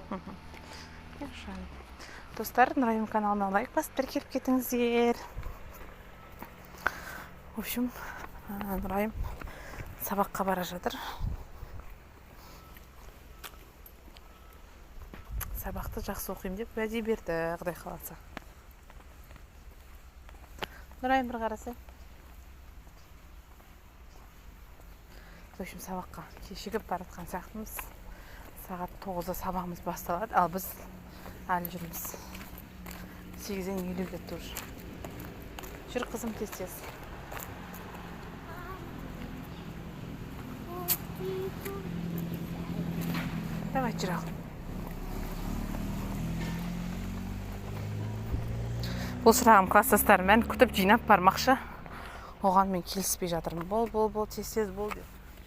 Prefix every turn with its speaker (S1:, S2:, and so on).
S1: Yaxşı. Dostlar, Нұрайым каналына лайк басып бір келіп кетіңіздер. В общем, Нұрайым сабаққа бара жатыр. Сабақты жақсы оқимын деп уәде берді, Құдай қаласа. Нұрайым бір қараса. В общем, сабаққа кешігіп баратқан сияқтымыз. Сағат 9-да сабағымыз басталады, ал біз әлі жүрміз. 8-ден елу кетті уже. Жүр қызым тез-тез. Давай жүр ал. Бұл шырағым класстастарым мән күтіп жинап бармақшы. Оған мен келіспей жатырмын. Бол, тез-тез бол деп.